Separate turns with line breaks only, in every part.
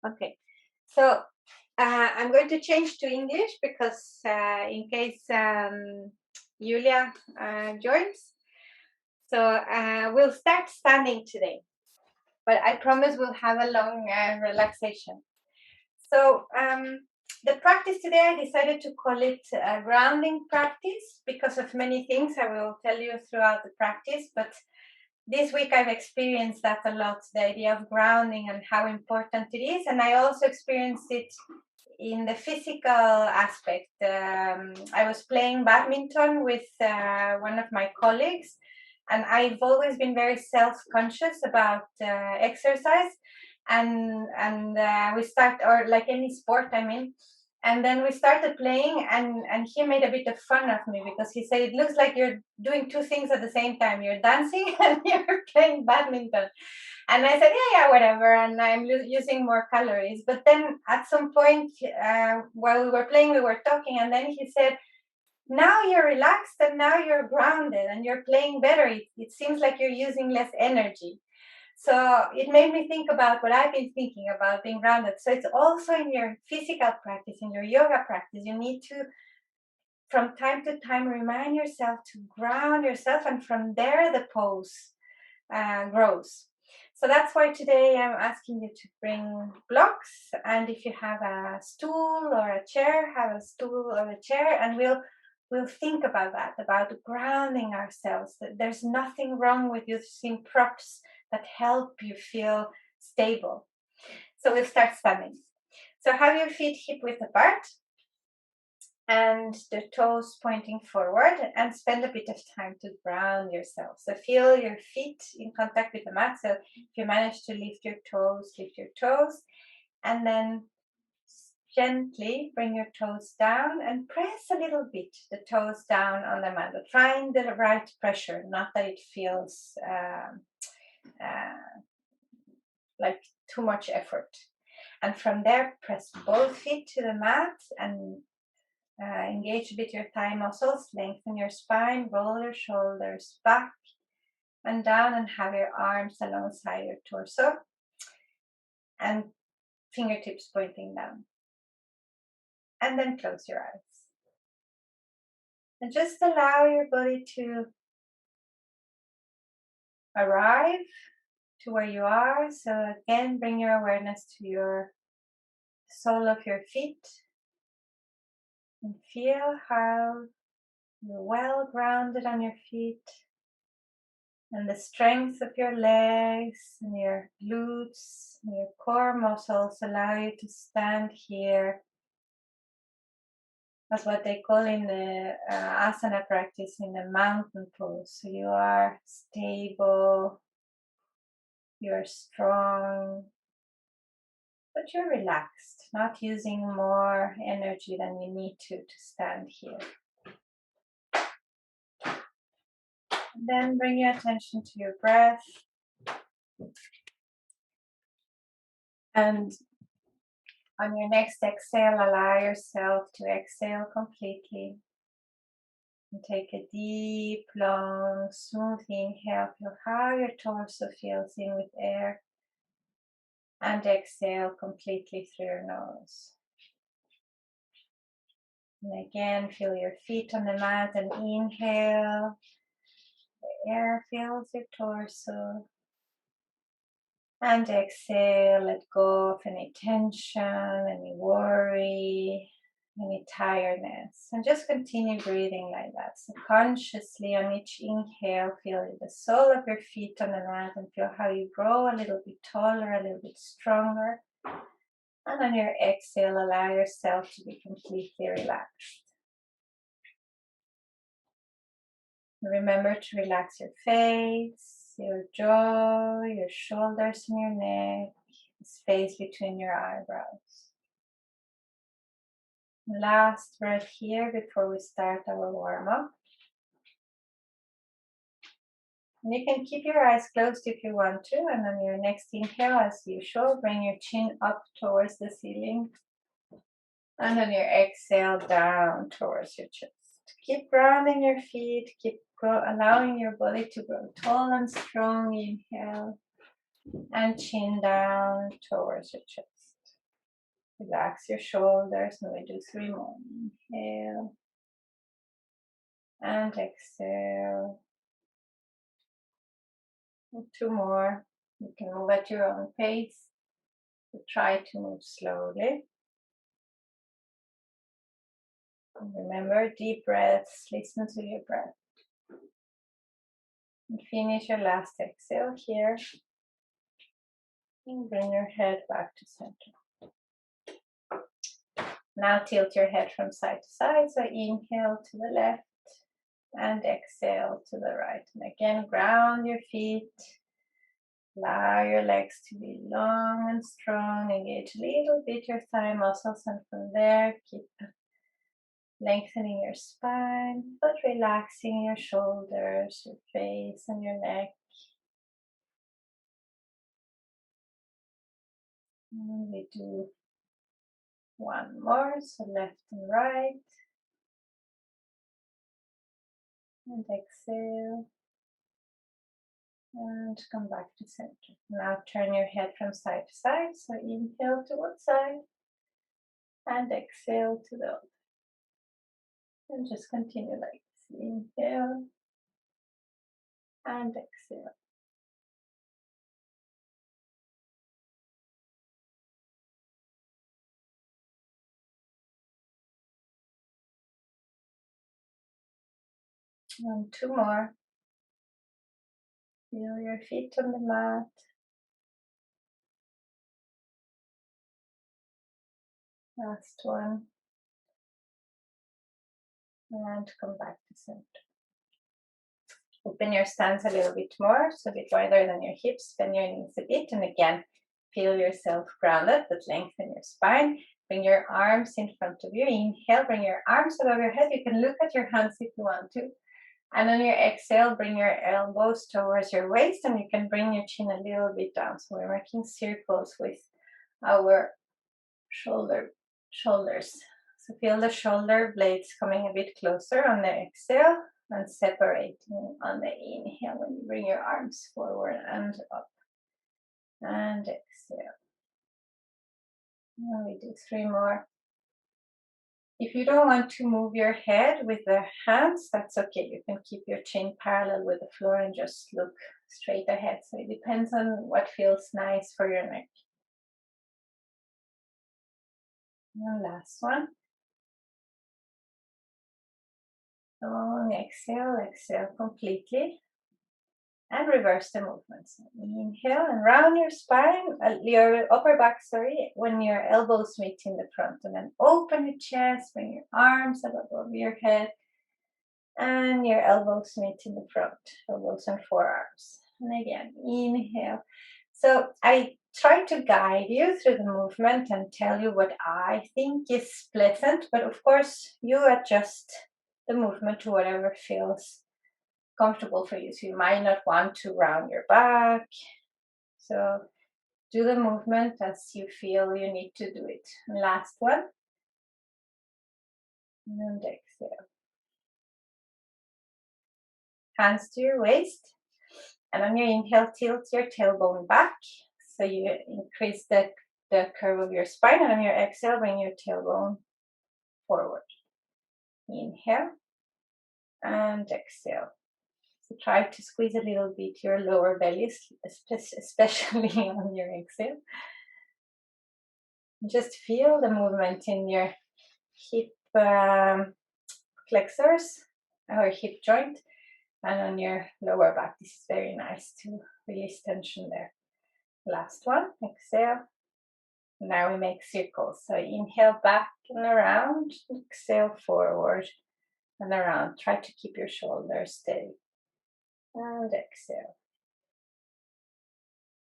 Okay, so I'm going to change to English because in case Julia joins. So we'll start standing today, but I promise we'll have a long relaxation. So the practice today, I decided to call it a grounding practice because of many things I will tell you throughout the practice, but this week I've experienced that a lot, the idea of grounding and how important it is. And I also experienced it in the physical aspect. I was playing badminton with one of my colleagues, and I've always been very self-conscious about exercise. And we start, or like any sport, I mean, and then we started playing, and he made a bit of fun of me because he said, it looks like you're doing two things at the same time. You're dancing and you're playing badminton. And I said, yeah, whatever. And I'm using more calories. But then at some point, while we were playing, we were talking. And then he said, now you're relaxed and now you're grounded and you're playing better. It seems like you're using less energy. So it made me think about what I've been thinking about being grounded. So it's also in your physical practice, in your yoga practice. You need to, from time to time, remind yourself to ground yourself, and from there the pose grows. So that's why today I'm asking you to bring blocks, and if you have a stool or a chair, have a stool or a chair, and we'll think about that, about grounding ourselves. There's nothing wrong with using props that help you feel stable. So we'll start standing. So have your feet hip width apart and the toes pointing forward, and spend a bit of time to ground yourself. So feel your feet in contact with the mat. So if you manage to lift your toes, and then gently bring your toes down and press a little bit the toes down on the mat. Find the right pressure, not that it feels like too much effort. And from there, press both feet to the mat and engage a bit your thigh muscles, lengthen your spine, roll your shoulders back and down, and have your arms alongside your torso and fingertips pointing down. And then close your eyes. And just allow your body to arrive to where you are. So again, bring your awareness to your sole of your feet and feel how you're well grounded on your feet, and the strength of your legs and your glutes and your core muscles allow you to stand here as what they call in the asana practice in the mountain pose. So you are stable, you're strong, but you're relaxed, not using more energy than you need to stand here. And then bring your attention to your breath. And on your next exhale, allow yourself to exhale completely. And take a deep, long, smooth inhale. Feel how your torso feels in with air. And exhale completely through your nose. And again, feel your feet on the mat and inhale. The air fills your torso. And exhale, let go of any tension, any worry, any tiredness. And just continue breathing like that. So consciously on each inhale, feel the sole of your feet on the mat and feel how you grow a little bit taller, a little bit stronger. And on your exhale, allow yourself to be completely relaxed. Remember to relax your face, your jaw, your shoulders and your neck, the space between your eyebrows. Last breath here before we start our warm-up. And you can keep your eyes closed if you want to, and on your next inhale, as usual, bring your chin up towards the ceiling. And on your exhale, down towards your chest. Keep grounding your feet, keep allowing your body to grow tall and strong. Inhale and chin down towards your chest. Relax your shoulders. Now we do 3 more. Inhale and exhale. 2 more. You can move at your own pace. So try to move slowly. And remember, deep breaths. Listen to your breath. And finish your last exhale here. And bring your head back to center. Now tilt your head from side to side. So inhale to the left and exhale to the right. And again, ground your feet. Allow your legs to be long and strong. Engage a little bit your thigh muscles, and from there keep lengthening your spine, but relaxing your shoulders, your face, and your neck. And we do 1 more, so left and right. And exhale. And come back to center. Now turn your head from side to side. So inhale to one side and exhale to the other. And just continue like this. Inhale and exhale. And 2 more. Feel your feet on the mat. Last one. And come back to center. Open your stance a little bit more, so a bit wider than your hips. Bend your knees a bit. And again, feel yourself grounded, but lengthen your spine. Bring your arms in front of you. Inhale, bring your arms above your head. You can look at your hands if you want to. And on your exhale, bring your elbows towards your waist, and you can bring your chin a little bit down. So we're making circles with our shoulders. So feel the shoulder blades coming a bit closer on the exhale and separating on the inhale when you bring your arms forward and up. And exhale. And we do 3 more. If you don't want to move your head with the hands, that's okay. You can keep your chin parallel with the floor and just look straight ahead. So it depends on what feels nice for your neck. And last one. Long exhale, exhale completely. And reverse the movements. Inhale and round your spine, your upper back, when your elbows meet in the front. And then open your chest, bring your arms above your head. And your elbows meet in the front, elbows and forearms. And again, inhale. So I try to guide you through the movement and tell you what I think is pleasant. But of course, you adjust the movement to whatever feels comfortable for you. So you might not want to round your back. So do the movement as you feel you need to do it. And last one. And exhale. Hands to your waist. And on your inhale, tilt your tailbone back. So you increase the curve of your spine. And on your exhale, bring your tailbone forward. Inhale and exhale. So try to squeeze a little bit your lower belly, especially on your exhale. Just feel the movement in your hip flexors or hip joint and on your lower back. This is very nice to release tension there. Last one, exhale. Now we make circles. So inhale back and around, exhale forward and around. Try to keep your shoulders steady. And exhale.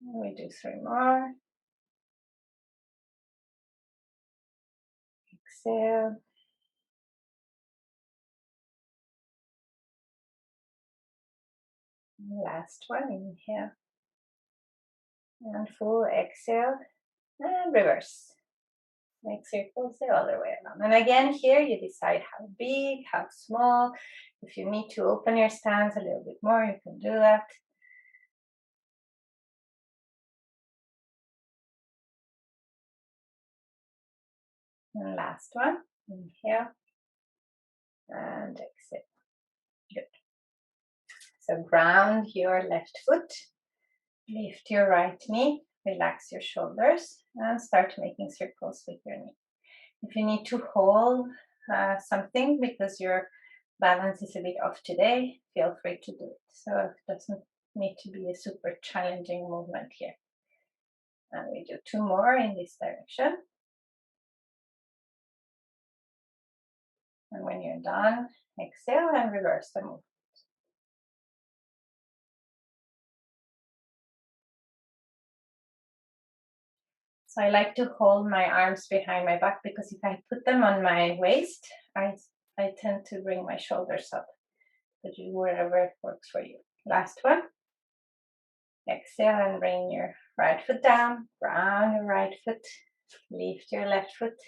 And we do 3 more. Exhale. And last one, inhale. And full exhale. And reverse. Make circles the other way around. And again, here you decide how big, how small. If you need to open your stance a little bit more, you can do that. And last one. Inhale and exhale. Good. So ground your left foot. Lift your right knee. Relax your shoulders and start making circles with your knee. If you need to hold something because your balance is a bit off today, feel free to do it. So it doesn't need to be a super challenging movement here. And we do 2 more in this direction. And when you're done, exhale and reverse the move. So I like to hold my arms behind my back because if I put them on my waist, I tend to bring my shoulders up. But you wherever works for you. Last one. Exhale and bring your right foot down, ground your right foot, lift your left foot,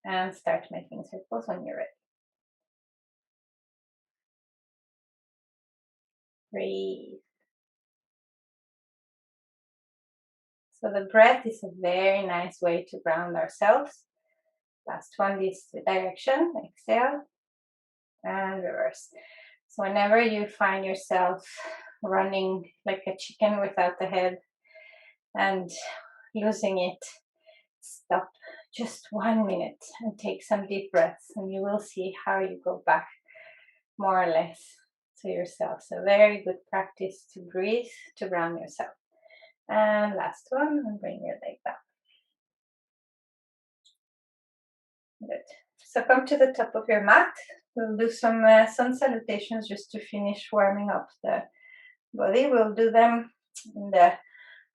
and start making circles when you're ready. Breathe. So the breath is a very nice way to ground ourselves. Last one, this direction. Exhale and reverse. So whenever you find yourself running like a chicken without the head and losing it, stop just 1 minute and take some deep breaths, and you will see how you go back more or less to yourself. So very good practice to breathe, to ground yourself. And last one, and bring your leg down. Good. So come to the top of your mat. We'll do some sun salutations just to finish warming up the body. We'll do them in the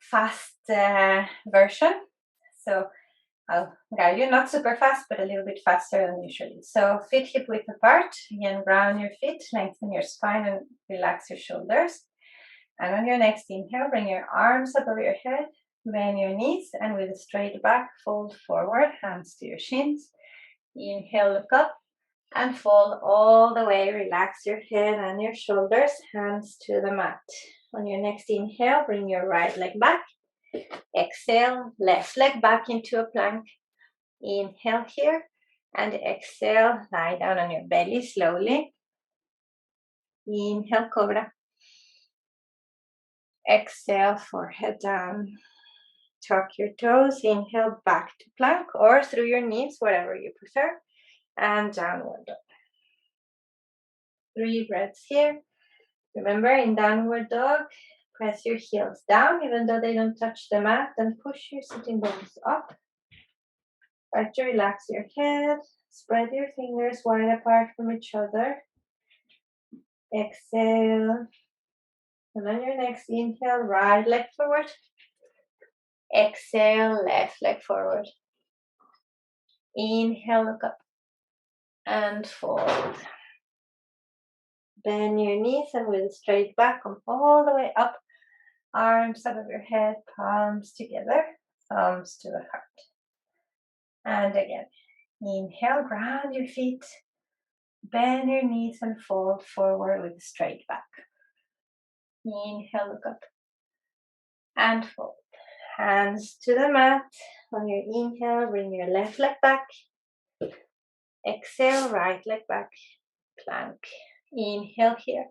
fast version. So I'll guide you, not super fast, but a little bit faster than usually. So feet hip width apart. Again, ground your feet, lengthen your spine, and relax your shoulders. And on your next inhale, bring your arms above your head, bend your knees, and with a straight back, fold forward, hands to your shins. Inhale, look up, and fold all the way. Relax your head and your shoulders, hands to the mat. On your next inhale, bring your right leg back. Exhale, left leg back into a plank. Inhale here, and exhale, lie down on your belly slowly. Inhale, cobra. Exhale, forehead down. Tuck your toes. Inhale, back to plank or through your knees, whatever you prefer. And downward dog. 3 breaths here. Remember, in downward dog, press your heels down, even though they don't touch the mat, and push your sitting bones up. Try to relax your head. Spread your fingers wide apart from each other. Exhale. And on your next inhale, right leg forward. Exhale, left leg forward. Inhale, look up. And fold. Bend your knees and with a straight back, come all the way up. Arms above your head, palms together, thumbs to the heart. And again, inhale, ground your feet, bend your knees and fold forward with a straight back. Inhale, look up and fold. Hands to the mat. On your inhale, bring your left leg back. Exhale, right leg back, plank. Inhale here.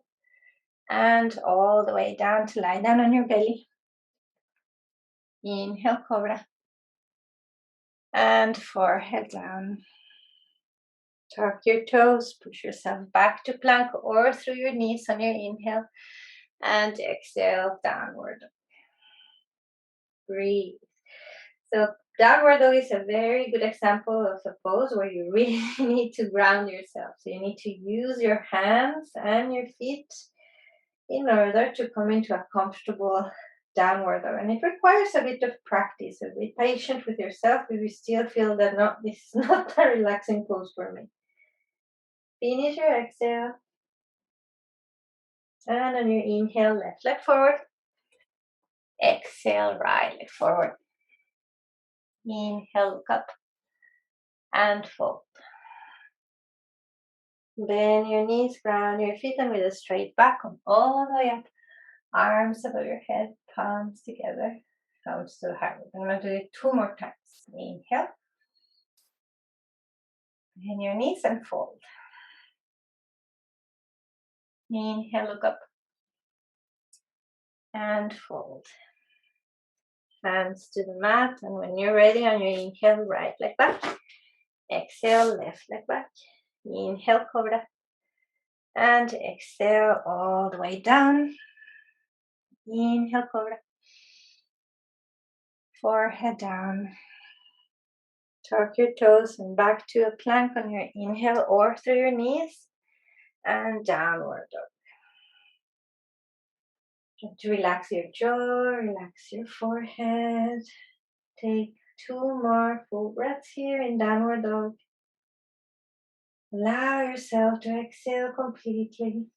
And all the way down to lie down on your belly. Inhale, cobra. And forehead down. Tuck your toes, push yourself back to plank or through your knees on your inhale. And exhale, downward. Breathe. So downward dog is a very good example of a pose where you really need to ground yourself. So you need to use your hands and your feet in order to come into a comfortable downward dog. And it requires a bit of practice. So be patient with yourself if you still feel that this is not a relaxing pose for me. Finish your exhale. And on your inhale, left leg forward. Exhale, right leg forward. Inhale, look up and fold. Bend your knees, ground your feet, and with a straight back, come all the way up. Arms above your head, palms together, thumbs to the heart. I'm going to do it 2 more times. Inhale. Bend your knees and fold. Inhale, look up. And fold. Hands to the mat, and when you're ready on your inhale, right leg back. Exhale, left leg back. Inhale, cobra. And exhale all the way down. Inhale, cobra. Forehead down. Tuck your toes and back to a plank on your inhale or through your knees. And downward dog. Try to relax your jaw, relax your forehead. Take 2 more full breaths here in downward dog. Allow yourself to exhale completely.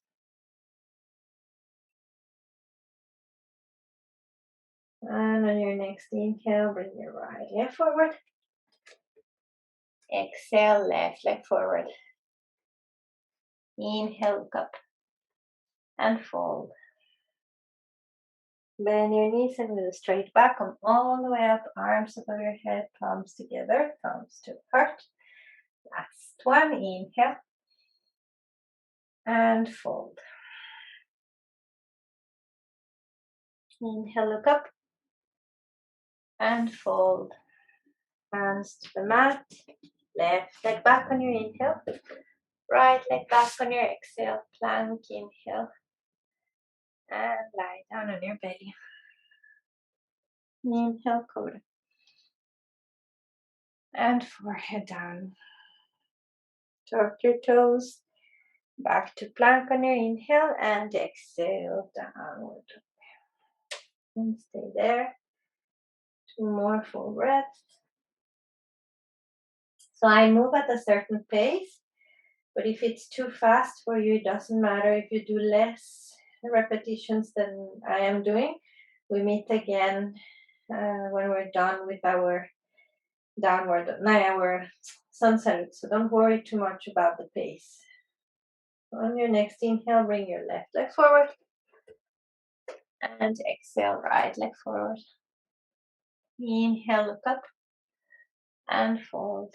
And on your next inhale, bring your right leg forward. Exhale, left leg forward. Inhale, look up. And fold. Bend your knees and with a straight back, come all the way up, arms above your head, palms together, thumbs to heart. Last one, inhale. And fold. Inhale, look up. And fold. Hands to the mat. Left leg back on your inhale. Right leg back on your exhale. Plank, inhale. And lie down on your belly. Inhale, cobra. And forehead down. Tuck your toes. Back to plank on your inhale and exhale downward. And stay there. 2 more full breaths. So I move at a certain pace, but if it's too fast for you, it doesn't matter. If you do less repetitions than I am doing, we meet again when we're done with our our sun salute. So don't worry too much about the pace. On your next inhale, bring your left leg forward. And exhale, right leg forward. Inhale, look up. And fold.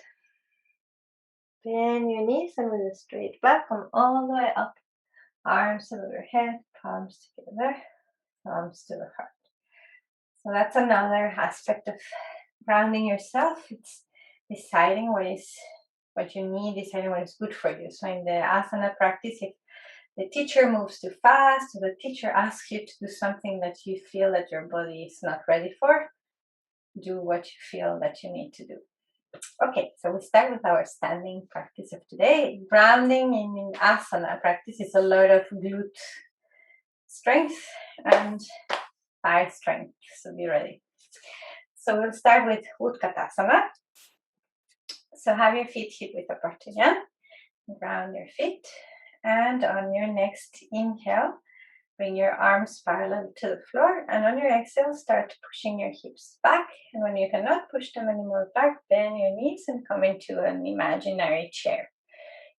Bend your knees and with a straight back, come all the way up. Arms above your head, palms together, thumbs to the heart. So that's another aspect of grounding yourself. It's deciding what you need, deciding what is good for you. So in the asana practice, if the teacher moves too fast, or the teacher asks you to do something that you feel that your body is not ready for, do what you feel that you need to do. Okay, so we start with our standing practice of today. Grounding in asana practice is a lot of glute strength and thigh strength, so be ready. So we'll start with Uttanasana. So have your feet hip width apart again. Ground your feet, and on your next inhale, bring your arms parallel to the floor, and on your exhale, start pushing your hips back. And when you cannot push them anymore back, bend your knees and come into an imaginary chair.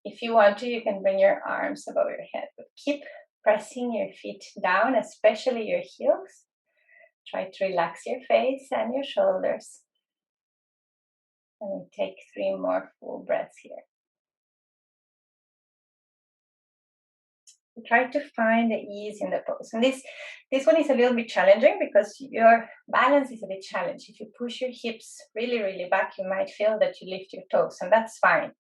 If you want to, you can bring your arms above your head, but keep pressing your feet down, especially your heels. Try to relax your face and your shoulders. And we take 3 more full breaths here. Try to find the ease in the pose. And this one is a little bit challenging because your balance is a bit challenged. If you push your hips really, really back, you might feel that you lift your toes, and that's fine.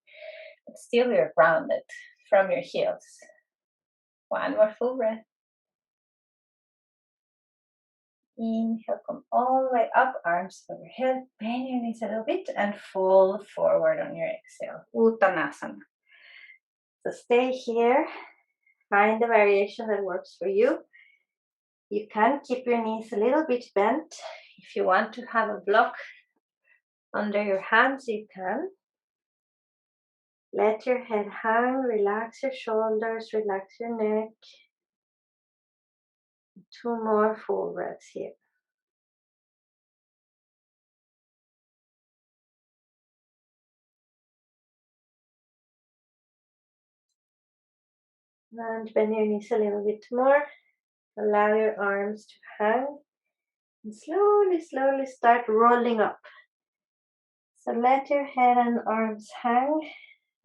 But still you're grounded from your heels. 1 more full breath. Inhale, come all the way up, arms over your head, bend your knees a little bit, and fall forward on your exhale. Uttanasana. So stay here. Find the variation that works for you. You can keep your knees a little bit bent. If you want to have a block under your hands, you can. Let your head hang, relax your shoulders, relax your neck. 2 more full breaths here. And bend your knees a little bit more. Allow your arms to hang. And slowly, slowly start rolling up. So let your head and arms hang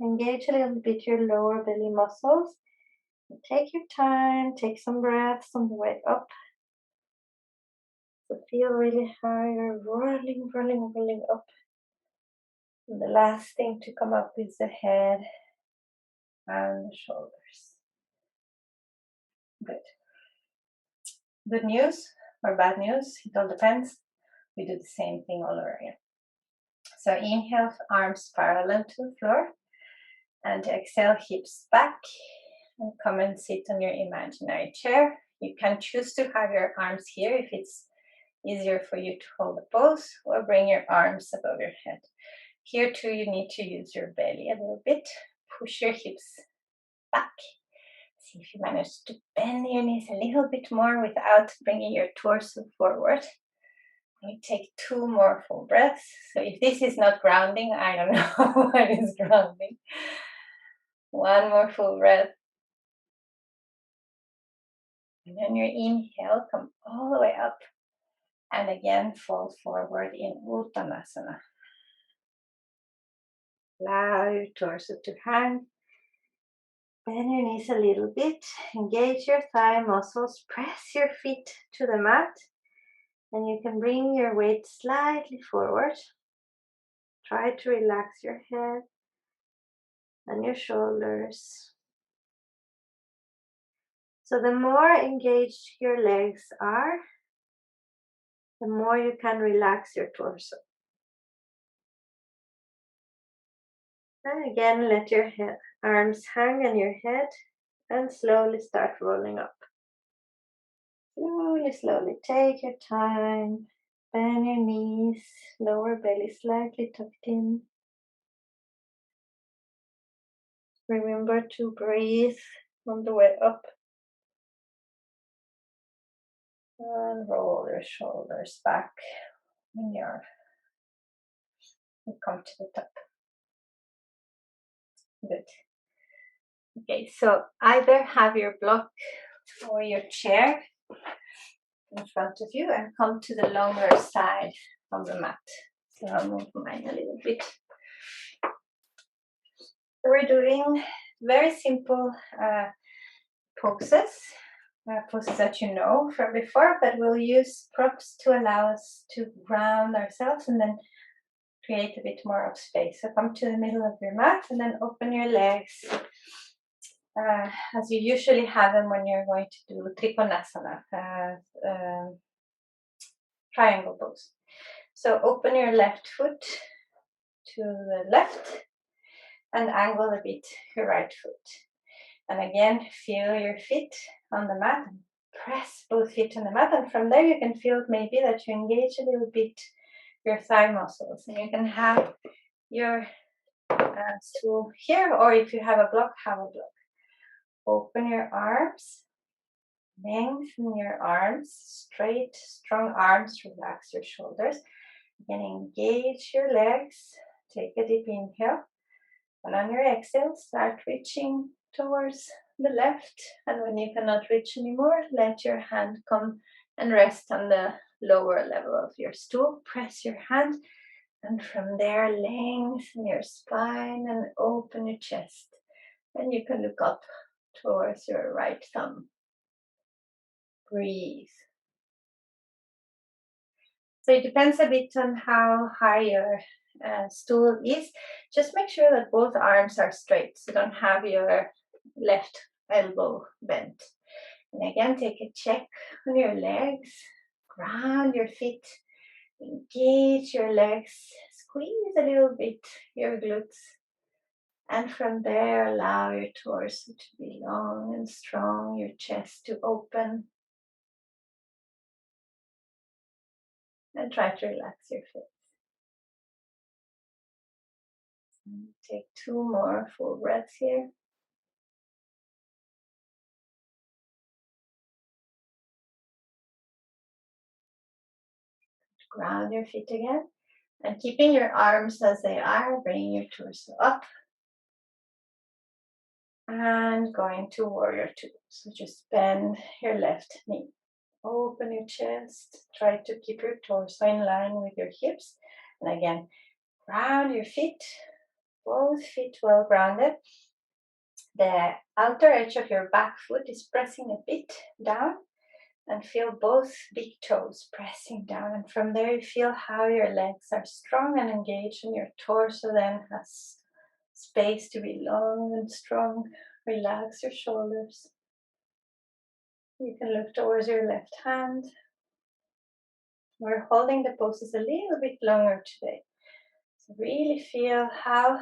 Engage a little bit your lower belly muscles. Take your time, take some breaths on the way up. So feel really high, you're rolling, rolling, rolling up. And the last thing to come up is the head and the shoulders. Good. Good news or bad news, it all depends. We do the same thing all over again. So inhale, arms parallel to the floor. And exhale, hips back. And come and sit on your imaginary chair. You can choose to have your arms here if it's easier for you to hold the pose, or bring your arms above your head. Here too, you need to use your belly a little bit. Push your hips back. See if you manage to bend your knees a little bit more without bringing your torso forward. We take 2 more full breaths. So if this is not grounding, I don't know what is grounding. 1 more full breath. And then your inhale, come all the way up. And again, fall forward in Uttanasana. Allow your torso to hang. Bend your knees a little bit. Engage your thigh muscles. Press your feet to the mat. And you can bring your weight slightly forward. Try to relax your head and your shoulders. So the more engaged your legs are, the more you can relax your torso. And again, let your arms hang on your head and slowly start rolling up. Slowly, slowly, take your time. Bend your knees, lower belly slightly tucked in. Remember to breathe on the way up. And roll your shoulders back when you come to the top. Good. Okay, so either have your block or your chair in front of you and come to the longer side of the mat. So I'll move mine a little bit. We're doing very simple poses that you know from before, but we'll use props to allow us to ground ourselves and then create a bit more of space. So come to the middle of your mat and then open your legs as you usually have them when you're going to do Trikonasana, triangle pose. So open your left foot to the left and angle a bit your right foot. And again, feel your feet on the mat. Press both feet on the mat, and from there you can feel maybe that you engage a little bit your thigh muscles. And you can have your stool here, or if you have a block, have a block. Open your arms, lengthen your arms, straight, strong arms, relax your shoulders. Again, engage your legs, take a deep inhale, and on your exhale, start reaching towards the left. And when you cannot reach anymore, let your hand come and rest on the lower level of your stool. Press your hand, and from there, lengthen your spine and open your chest. And you can look up towards your right thumb. Breathe. So it depends a bit on how high your stool is. Just make sure that both arms are straight, so don't have your left elbow bent. And again, take a check on your legs, ground your feet, engage your legs, squeeze a little bit your glutes. And from there, allow your torso to be long and strong, your chest to open. And try to relax your face. Take 2 more full breaths here. Ground your feet again. And keeping your arms as they are, bring your torso up. And going to warrior 2. So just bend your left knee. Open your chest. Try to keep your torso in line with your hips. And again, ground your feet. Both feet well grounded. The outer edge of your back foot is pressing a bit down, and feel both big toes pressing down. And from there, you feel how your legs are strong and engaged, and your torso then has space to be long and strong. Relax your shoulders. You can look towards your left hand. We're holding the poses a little bit longer today. So really feel how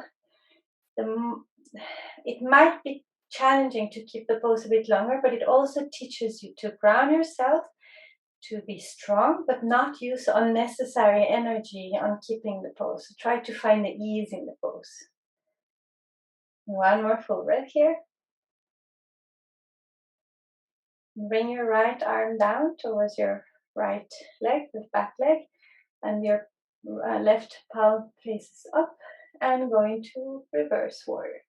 it might be challenging to keep the pose a bit longer, but it also teaches you to ground yourself, to be strong, but not use unnecessary energy on keeping the pose. So try to find the ease in the pose. One more full breath here. Bring your right arm down towards your right leg, the back leg, and your left palm faces up, and go into reverse warrior.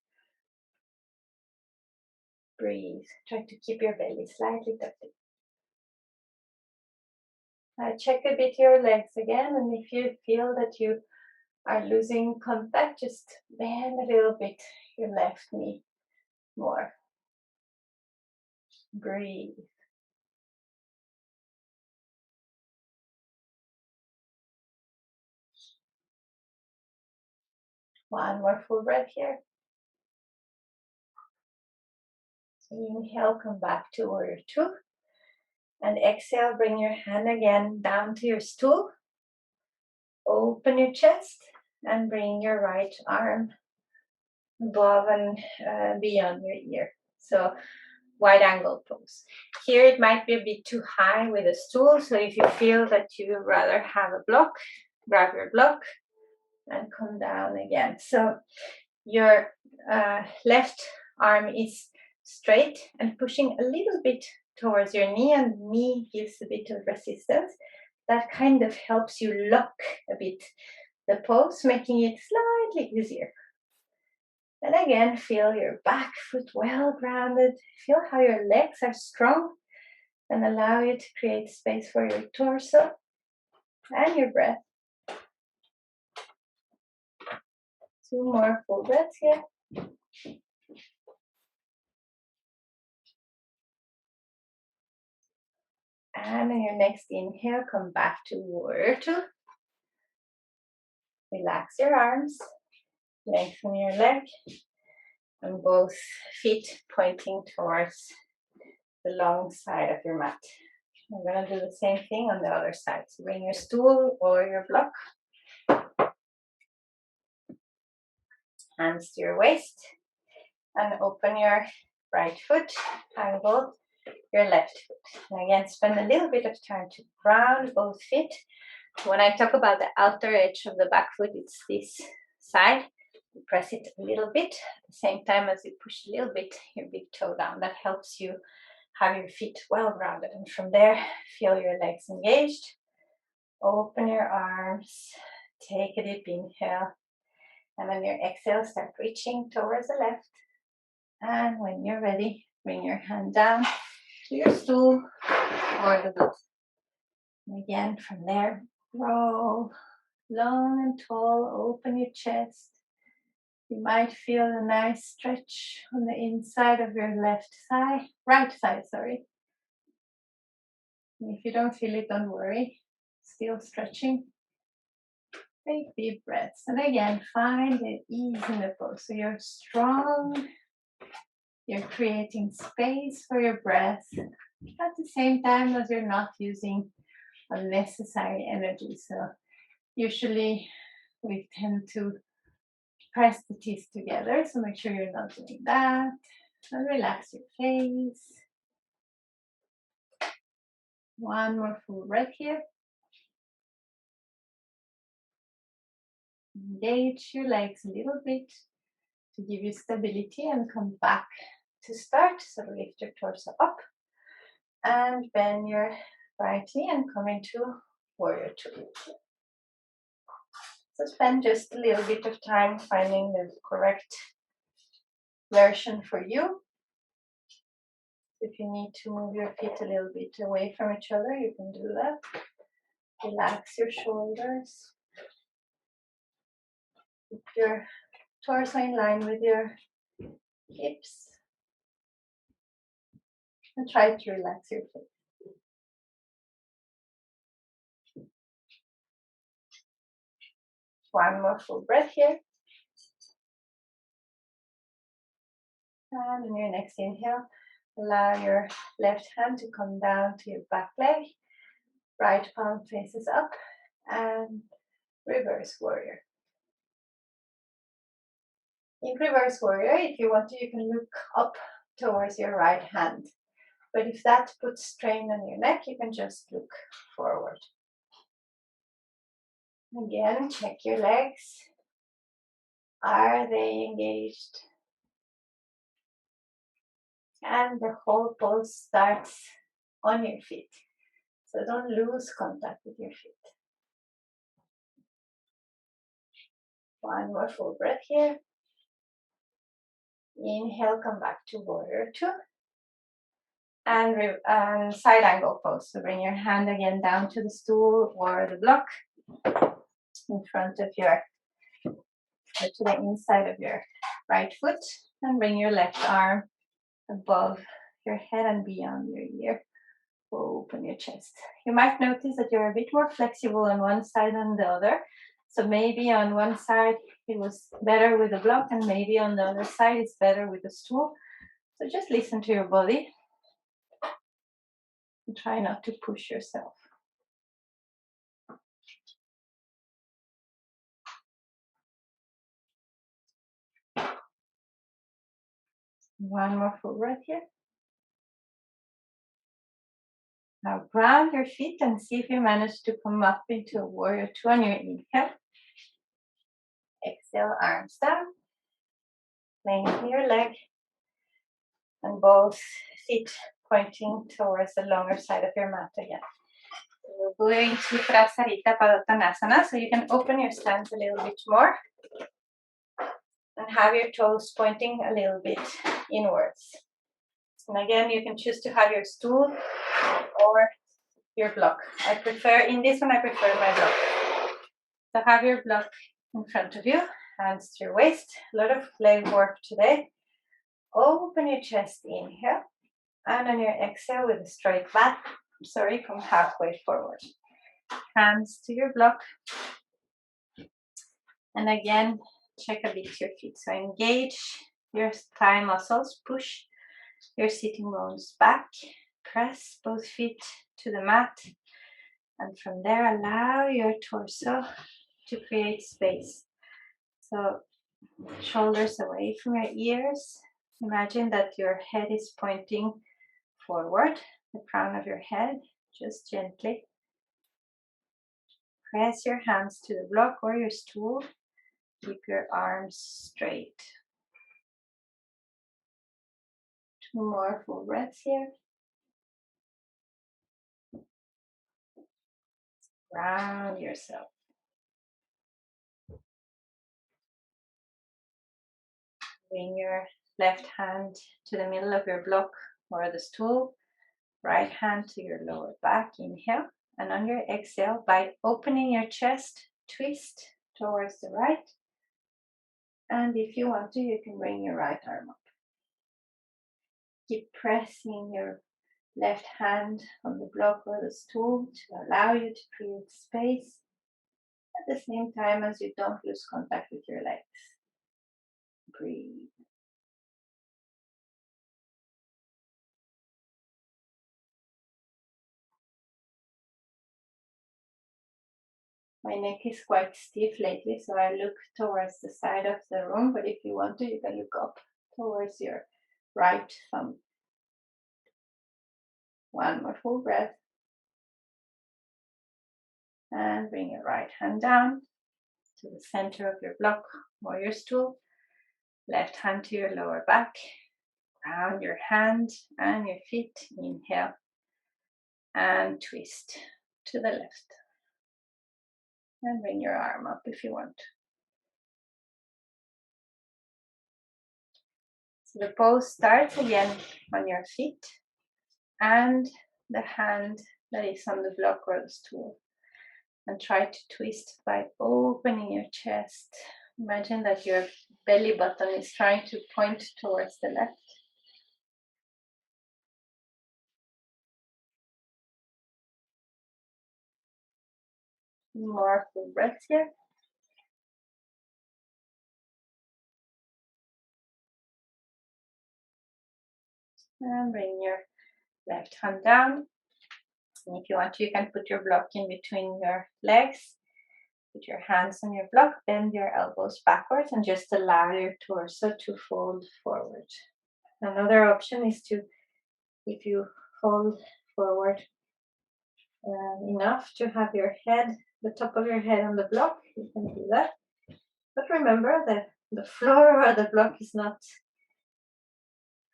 Breathe. Try to keep your belly slightly tucked in. Check a bit your legs again, and if you feel that you are losing contact, just bend a little bit your left knee more. Breathe. One more full breath here. Inhale, come back to warrior two. And exhale, bring your hand again down to your stool. Open your chest and bring your right arm above and beyond your ear. So wide angle pose. Here it might be a bit too high with a stool, so if you feel that you rather have a block, grab your block and come down again. So your left arm is straight and pushing a little bit towards your knee, and knee gives a bit of resistance. That kind of helps you lock a bit the pose, making it slightly easier. And again, feel your back foot well grounded. Feel how your legs are strong and allow you to create space for your torso and your breath. Two more full breaths here. And on your next inhale, come back to warrior two. Relax your arms, lengthen your leg, and both feet pointing towards the long side of your mat. I'm going to do the same thing on the other side. So bring your stool or your block. Hands to your waist. And open your right foot, angle your left foot. And again, spend a little bit of time to ground both feet. When I talk about the outer edge of the back foot, it's this side. You press it a little bit at the same time as you push a little bit your big toe down. That helps you have your feet well grounded. And from there, feel your legs engaged. Open your arms. Take a deep inhale. And on your exhale, start reaching towards the left. And when you're ready, bring your hand down to your stool or the block. And again, from there, roll long and tall, open your chest. You might feel a nice stretch on the inside of your right side, sorry. And if you don't feel it, don't worry. Still stretching. Take deep breaths. And again, find the ease in the pose. So you're strong. You're creating space for your breath at the same time as you're not using unnecessary energy. So usually we tend to press the teeth together, so make sure you're not doing that. And relax your face. One more full breath here. Engage your legs a little bit to give you stability and come back to start. So lift your torso up and bend your right knee and come into warrior two. So spend just a little bit of time finding the correct version for you. If you need to move your feet a little bit away from each other, you can do that. Relax your shoulders. Keep your torso in line with your hips. And try to relax your feet. One more full breath here. And on your next inhale, allow your left hand to come down to your back leg. Right palm faces up and reverse warrior. In reverse warrior, if you want to, you can look up towards your right hand. But if that puts strain on your neck, you can just look forward. Again, check your legs. Are they engaged? And the whole pose starts on your feet. So don't lose contact with your feet. One more full breath here. Inhale, come back to warrior two. And side angle pose. So bring your hand again down to the stool or the block in front of your, to the inside of your right foot, and bring your left arm above your head and beyond your ear. Open your chest. You might notice that you're a bit more flexible on one side than the other. So maybe on one side it was better with the block, and maybe on the other side it's better with the stool. So just listen to your body and try not to push yourself. One more full breath here. Now ground your feet and see if you manage to come up into a warrior two on your inhale. Exhale, arms down. Lengthen your leg and both feet pointing towards the longer side of your mat again. We're going to Trasarita Uttanasana, so you can open your stance a little bit more and have your toes pointing a little bit inwards. And again, you can choose to have your stool or your block. In this one, I prefer my block. So have your block in front of you, hands to your waist. A lot of leg work today. Open your chest, inhale. And on your exhale with a straight back, come halfway forward. Hands to your block. And again, check a bit your feet. So engage your thigh muscles, push your sitting bones back, press both feet to the mat. And from there, allow your torso to create space. So shoulders away from your ears. Imagine that your head is pointing forward, the crown of your head, just gently. Press your hands to the block or your stool. Keep your arms straight. Two more full breaths here. Ground yourself. Bring your left hand to the middle of your block or the stool. Right hand to your lower back. Inhale. And on your exhale, by opening your chest, twist towards the right. And if you want to, you can bring your right arm up. Keep pressing your left hand on the block or the stool to allow you to create space at the same time as you don't lose contact with your legs. Breathe. My neck is quite stiff lately, so I look towards the side of the room, but if you want to, you can look up towards your right thumb. One more full breath. And bring your right hand down to the center of your block or your stool. Left hand to your lower back. Ground your hand and your feet. Inhale. And twist to the left. And bring your arm up if you want. So the pose starts again on your feet and the hand that is on the block or the stool. And try to twist by opening your chest, Imagine that your belly button is trying to point towards the left. More full breaths here. And bring your left hand down. And if you want to, you can put your block in between your legs. Put your hands on your block, bend your elbows backwards, and just allow your torso to fold forward. Another option is to, if you fold forward enough to have your head, the top of your head on the block, you can do that. But remember that the floor or the block is not,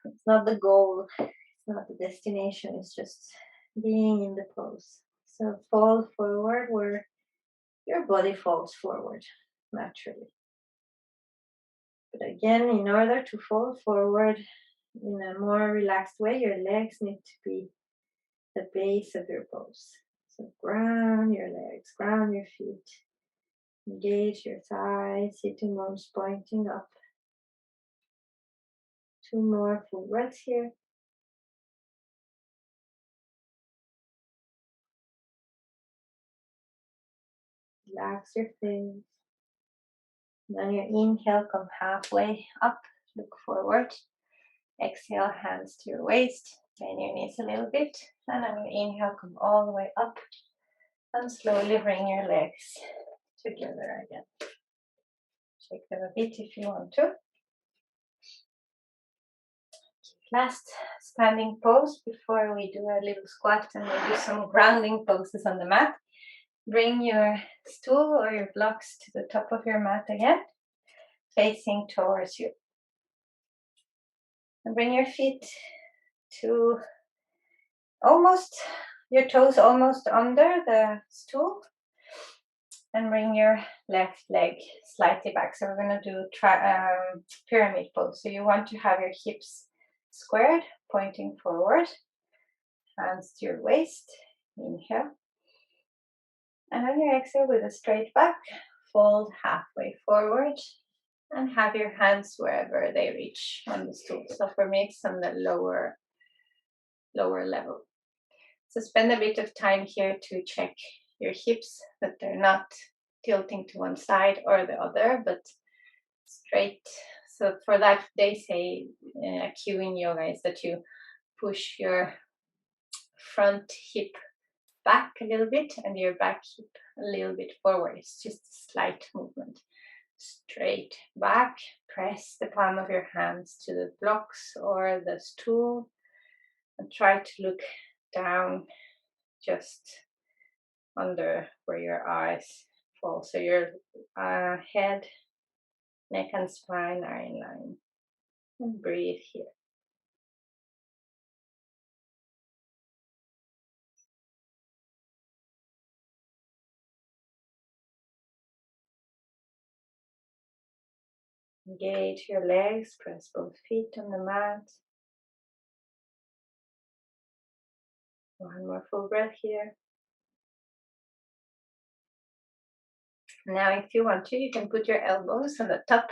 it's not the goal, it's not the destination, it's just being in the pose. So fold forward where your body falls forward naturally. But again, in order to fold forward in a more relaxed way, your legs need to be the base of your pose. So ground your legs, ground your feet, engage your thighs, sitting bones pointing up. 2 more full breaths here. Relax your face. And on your inhale, come halfway up, look forward. Exhale, hands to your waist, bend your knees a little bit. And on your inhale, come all the way up and slowly bring your legs together again. Shake them a bit if you want to. Last standing pose before we do a little squat and we do some grounding poses on the mat. Bring your stool or your blocks to the top of your mat again, facing towards you. And bring your feet to your toes almost under the stool. And bring your left leg slightly back. So we're going to do pyramid pose. So you want to have your hips squared, pointing forward. Hands to your waist. Inhale. And on your exhale, with a straight back, fold halfway forward and have your hands wherever they reach on the stool. So for me, it's on the lower level. So spend a bit of time here to check your hips, that they're not tilting to one side or the other, but straight. So for that, they say a cue in yoga is that you push your front hip back a little bit and your back hip a little bit forward. It's just a slight movement. Straight back, press the palm of your hands to the blocks or the stool and try to look down just under where your eyes fall. So your head, neck and spine are in line. And breathe here. Engage your legs, press both feet on the mat. One more full breath here. Now, if you want to, you can put your elbows on the top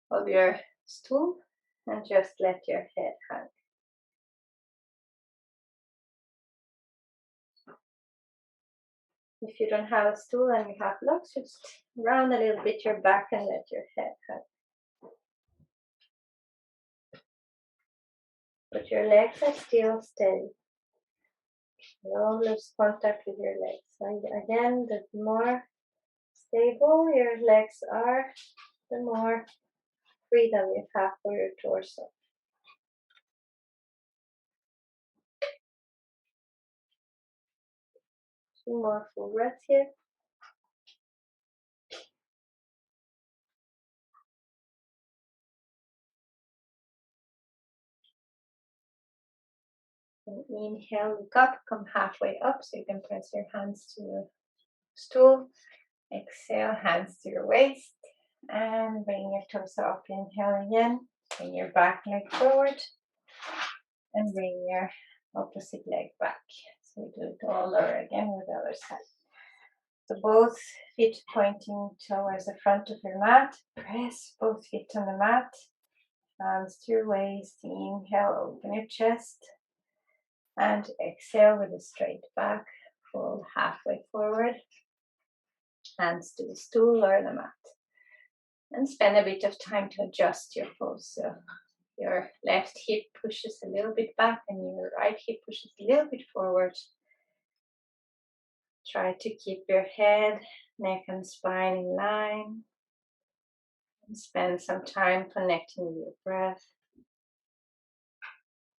of your stool and just let your head hang. If you don't have a stool and you have blocks, just round a little bit your back and let your head hang. But your legs are still steady. Don't lose contact with your legs. And again, the more stable your legs are, the more freedom you have for your torso. Two more full breaths here. And inhale, look up, come halfway up so you can press your hands to the stool. Exhale, hands to your waist and bring your torso up. Inhale again, bring your back leg forward and bring your opposite leg back. So we do it all over again with the other side. So both feet pointing towards the front of your mat. Press both feet on the mat. Hands to your waist. Inhale, open your chest. And exhale with a straight back. Fold halfway forward. Hands to the stool or the mat. And spend a bit of time to adjust your pose. So your left hip pushes a little bit back and your right hip pushes a little bit forward. Try to keep your head, neck and spine in line. And spend some time connecting with your breath.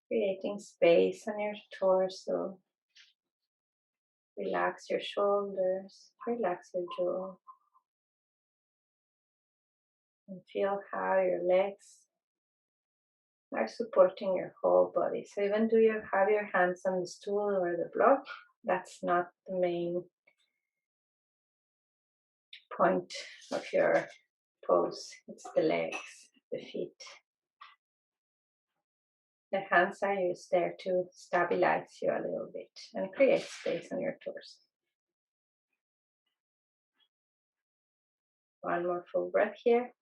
Creating space on your torso. Relax your shoulders, relax your jaw. And feel how your legs are supporting your whole body. So even though you have your hands on the stool or the block, that's not the main point of your pose. It's the legs, the feet. The hands are used there to stabilize you a little bit and create space on your torso. One more full breath here.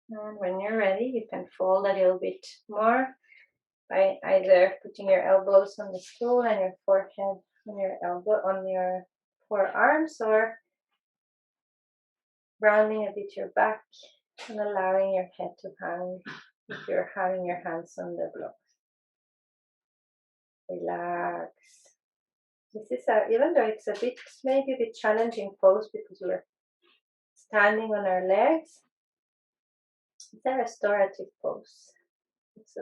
And when you're ready, you can fold a little bit more by either putting your elbows on the stool and your forehead on your elbow on your forearms, or rounding a bit your back and allowing your head to hang if you're having your hands on the block. Relax. This is even though it's maybe a bit challenging pose because we're standing on our legs, it's a restorative pose. It's a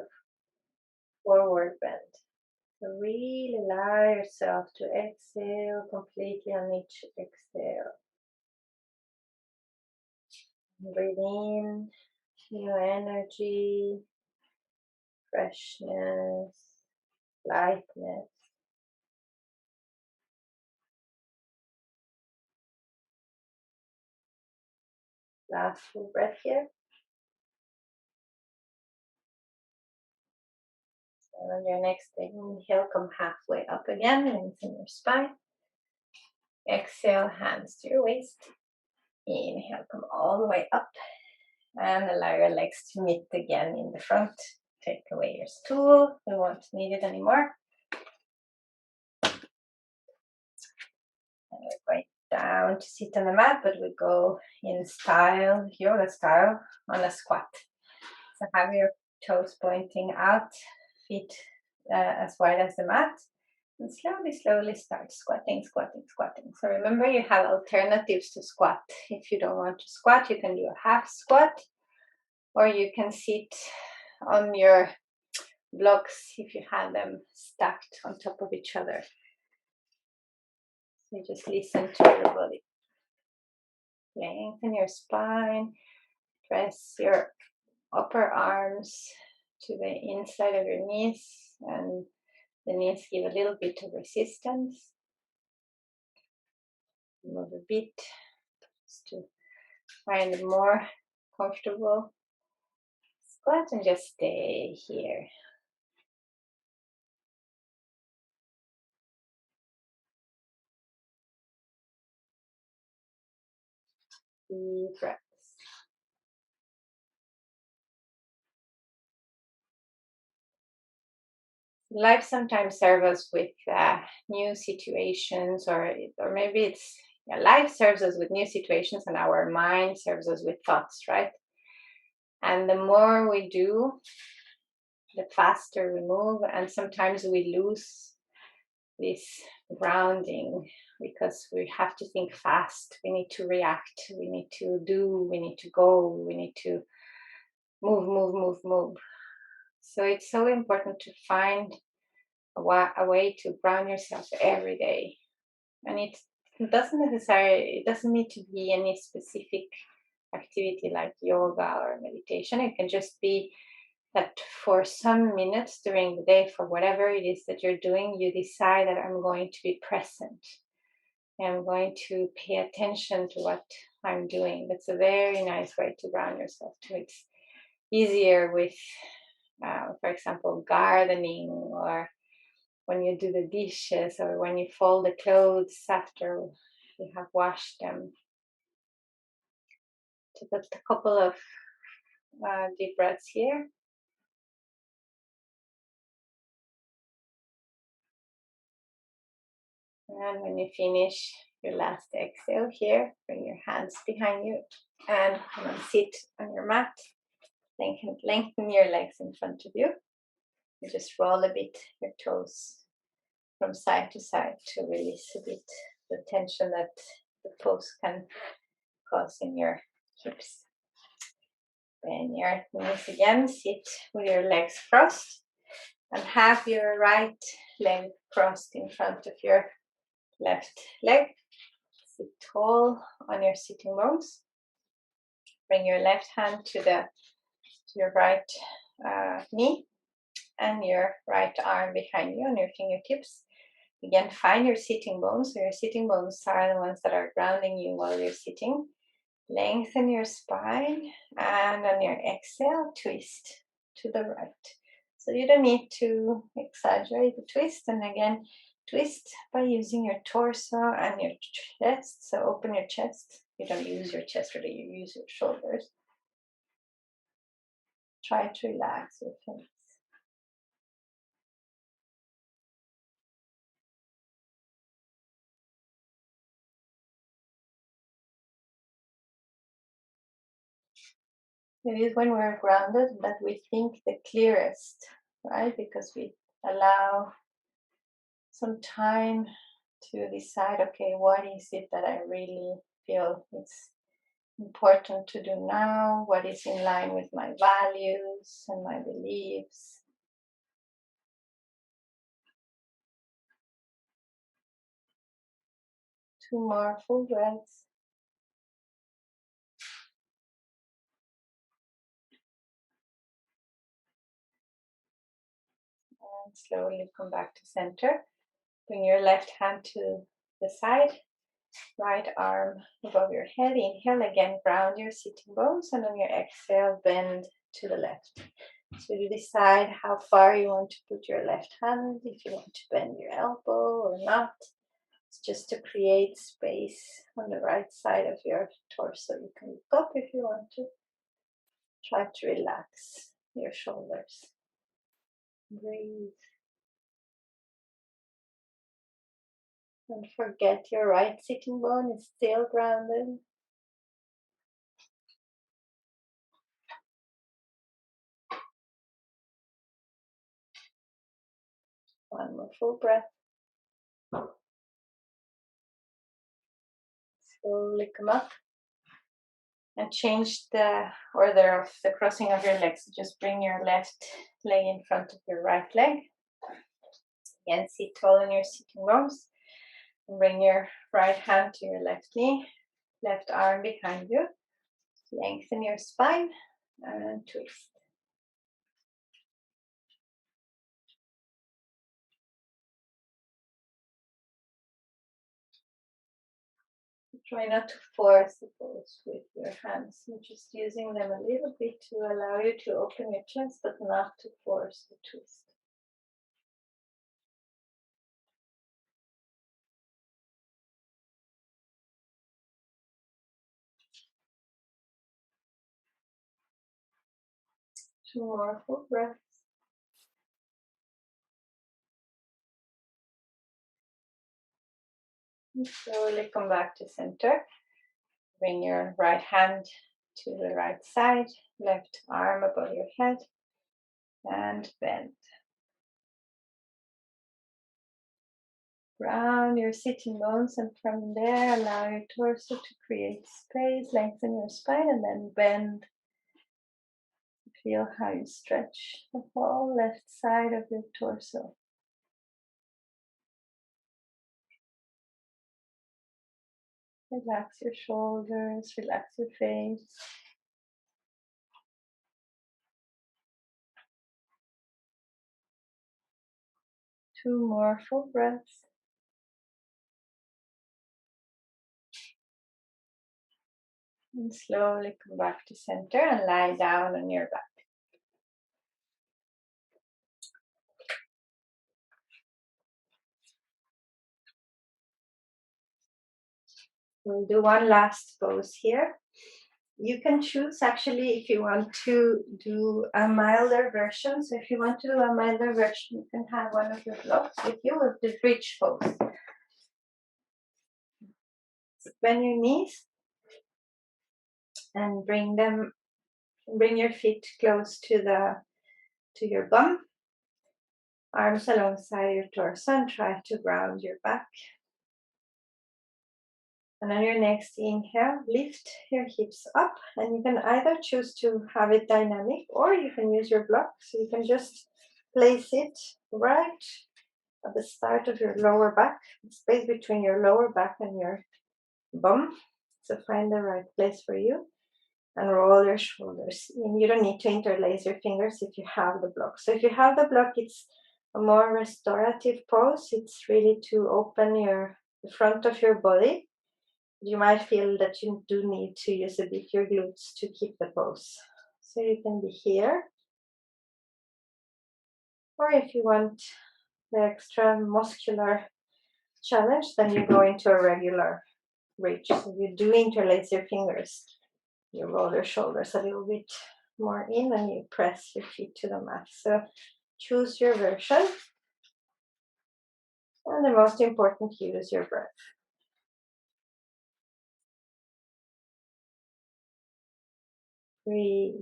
forward bend. So really allow yourself to exhale completely on each exhale. Breathe in new energy, freshness, lightness. Last full breath here. And on your next inhale, come halfway up again, lengthen your spine. Exhale, hands to your waist. Inhale, come all the way up. And allow your legs to meet again in the front. Take away your stool. You won't need it anymore. And we're going down to sit on the mat, but we go in style, yoga style, on a squat. So have your toes pointing out, feet as wide as the mat. And slowly start squatting. So remember, you have alternatives to squat. If you don't want to squat, you can do a half squat, or you can sit on your blocks if you have them stacked on top of each other. So you just listen to your body. Lengthen your spine. Press your upper arms to the inside of your knees, and the knees give a little bit of resistance. Move a bit just to find a more comfortable squat and just stay here. Deep breaths. Life sometimes serves us with new situations, or maybe life serves us with new situations, and our mind serves us with thoughts, right? And the more we do, the faster we move, and sometimes we lose this grounding because we have to think fast. We need to react. We need to do. We need to go. We need to move. So it's so important to find a way to ground yourself every day. And it doesn't need to be any specific activity like yoga or meditation. It can just be that for some minutes during the day, for whatever it is that you're doing, you decide that I'm going to be present. I'm going to pay attention to what I'm doing. That's a very nice way to ground yourself too. It's easier with, for example, gardening, or when you do the dishes or when you fold the clothes after you have washed them. Take a couple of deep breaths here. And when you finish your last exhale here, bring your hands behind you and come and sit on your mat. Lengthen your legs in front of you. And just roll a bit your toes from side to side to release a bit the tension that the pose can cause in your hips. Bend your knees again, sit with your legs crossed and have your right leg crossed in front of your left leg. Sit tall on your sitting bones. Bring your left hand to your right knee and your right arm behind you on your fingertips. Again, find your sitting bones. So your sitting bones are the ones that are grounding you while you're sitting. Lengthen your spine and on your exhale, twist to the right. So you don't need to exaggerate the twist. And again, twist by using your torso and your chest. So open your chest. You don't use your chest, really, you use your shoulders. Try to relax your face. It is when we're grounded that we think the clearest, right? Because we allow some time to decide, okay, what is it that I really feel it's important to do now? What is in line with my values and my beliefs? Two more full breaths. And slowly come back to center. Bring your left hand to the side, right arm above your head. Inhale again, ground your sitting bones, and on your exhale, bend to the left. So you decide how far you want to put your left hand, if you want to bend your elbow or not. It's just to create space on the right side of your torso. You can look up if you want to. Try to relax your shoulders. Breathe. Don't forget your right sitting bone is still grounded. One more full breath. Slowly come up and change the order of the crossing of your legs. Just bring your left leg in front of your right leg. Again, sit tall on your sitting bones. And bring your right hand to your left knee, left arm behind you. Lengthen your spine and twist. Try not to force the pose with your hands. You're just using them a little bit to allow you to open your chest, but not to force the twist. Two more full breaths. And slowly come back to center. Bring your right hand to the right side, left arm above your head, and bend. Ground your sitting bones, and from there allow your torso to create space. Lengthen your spine and then bend. Feel how you stretch the whole left side of your torso. Relax your shoulders, relax your face. Two more full breaths. And slowly come back to center and lie down on your back. We'll do one last pose here. You can choose actually if you want to do a milder version. So if you want to do a milder version, you can have one of your blocks with you with the bridge pose. Bend your knees and bring your feet close to your bum. Arms alongside your torso and try to ground your back. And on your next inhale, lift your hips up, and you can either choose to have it dynamic or you can use your block. So you can just place it right at the start of your lower back, the space between your lower back and your bum. So find the right place for you and roll your shoulders in. You don't need to interlace your fingers if you have the block. So if you have the block, it's a more restorative pose. It's really to open the front of your body. You might feel that you do need to use a bit your glutes to keep the pose. So you can be here. Or if you want the extra muscular challenge, then you go into a regular bridge. So you do interlace your fingers. You roll your shoulders a little bit more in and you press your feet to the mat. So choose your version. And the most important cue is your breath. Breathe.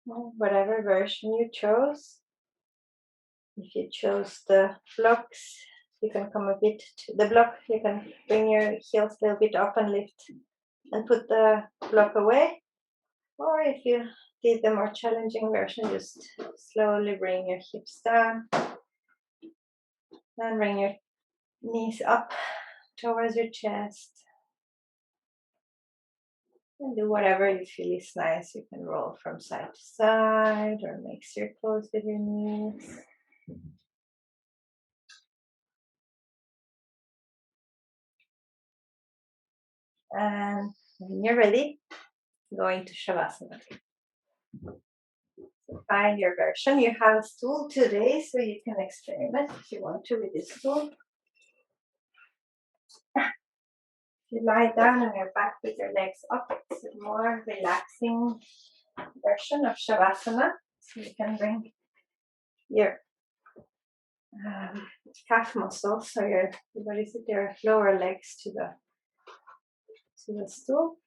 Whatever version you chose. If you chose the blocks, you can come a bit to the block. You can bring your heels a little bit up and lift and put the block away. Or if you did the more challenging version, just slowly bring your hips down and bring your knees up towards your chest. And do whatever you feel is nice. You can roll from side to side or mix your toes with your knees. And when you're ready, go into Shavasana. Find your version. You have a stool today, so you can experiment if you want to with this stool. You lie down on your back with your legs up. It's a more relaxing version of Shavasana. So you can bring your calf muscles, so your lower legs to the stool.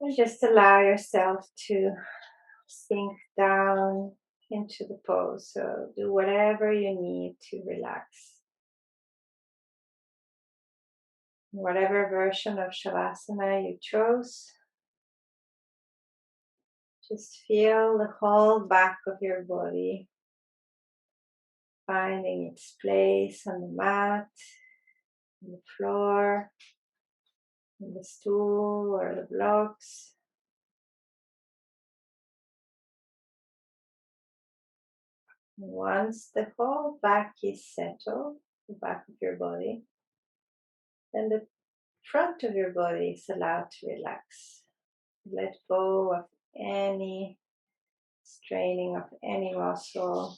And just allow yourself to sink down into the pose. So do whatever you need to relax. Whatever version of Shavasana you chose, just feel the whole back of your body finding its place on the mat, on the floor, on the stool or the blocks. Once the whole back is settled, the back of your body, then the front of your body is allowed to relax. Let go of any straining of any muscle,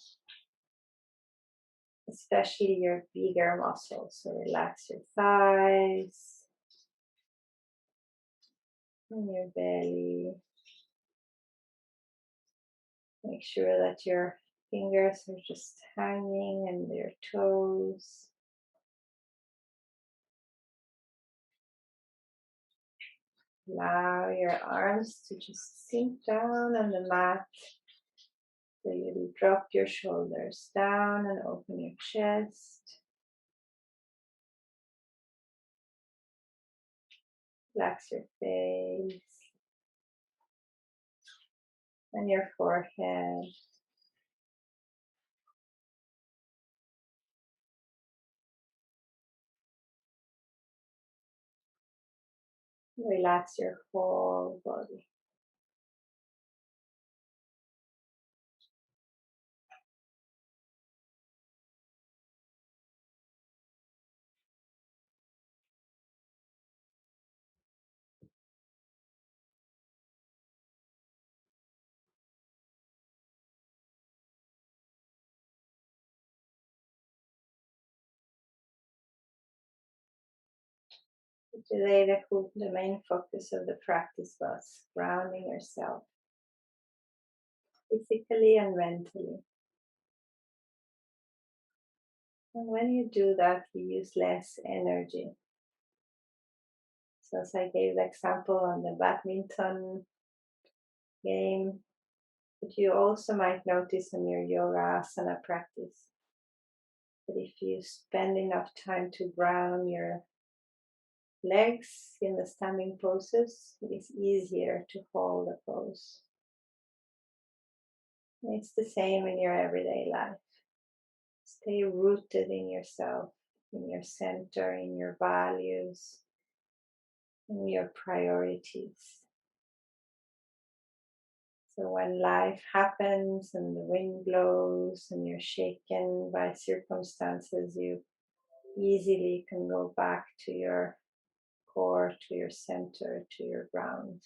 especially your bigger muscles. So relax your thighs and your belly. Make sure that your fingers are just hanging and your toes. Allow your arms to just sink down on the mat. So you drop your shoulders down and open your chest. Relax your face and your forehead. Relax your whole body. Today, the main focus of the practice was grounding yourself physically and mentally. And when you do that, you use less energy. So, as I gave the example on the badminton game, but you also might notice in your yoga asana practice that if you spend enough time to ground your legs in the standing poses, it is easier to hold the pose. It's the same in your everyday life. Stay rooted in yourself, in your center, in your values, in your priorities. So when life happens and the wind blows and you're shaken by circumstances, you easily can go back to your core, to your center, to your ground.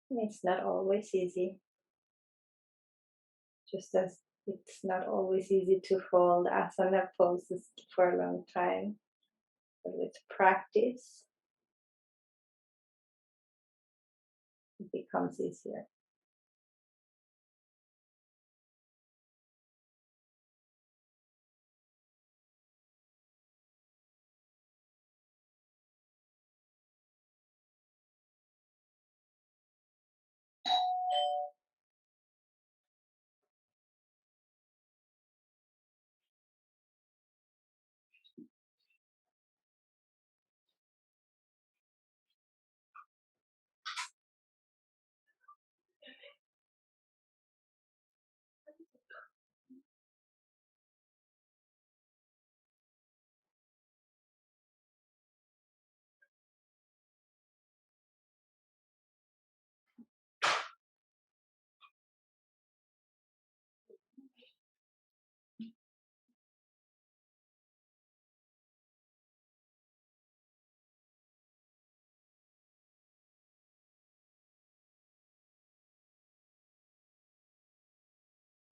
And it's not always easy, just as it's not always easy to hold asana poses for a long time. But with practice, it becomes easier.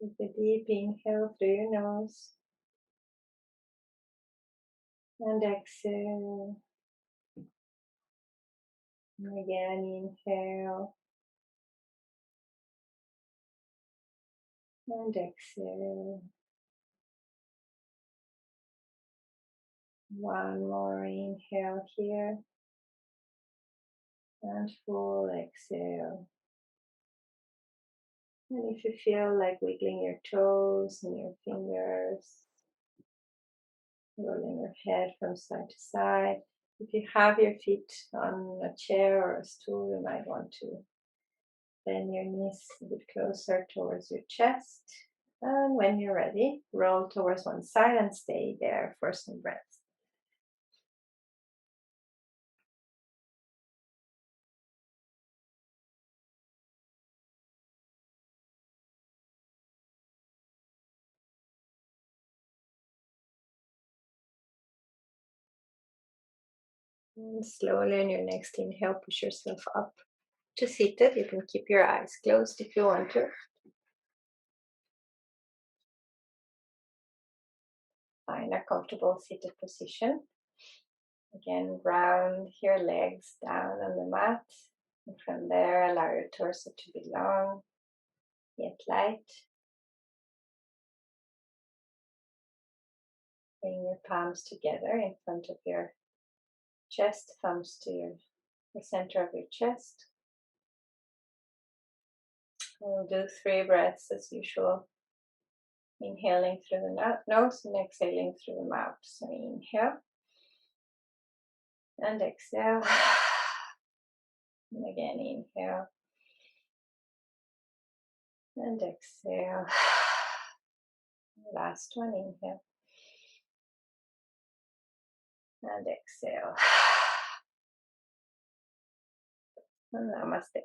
With a deep inhale through your nose and exhale. And again, inhale and exhale. One more inhale here and full exhale. And if you feel like wiggling your toes and your fingers, rolling your head from side to side. If you have your feet on a chair or a stool, you might want to bend your knees a bit closer towards your chest. And when you're ready, roll towards one side and stay there for some breaths. And slowly on your next inhale, push yourself up to seated. You can keep your eyes closed if you want to. Find a comfortable seated position. Again, ground your legs down on the mat. And from there, allow your torso to be long, yet light. Bring your palms together in front of your chest, thumbs to the center of your chest. We'll do 3 breaths as usual. Inhaling through the nose and exhaling through the mouth. So inhale and exhale. And again, inhale and exhale. Last one, inhale and exhale. And namaste.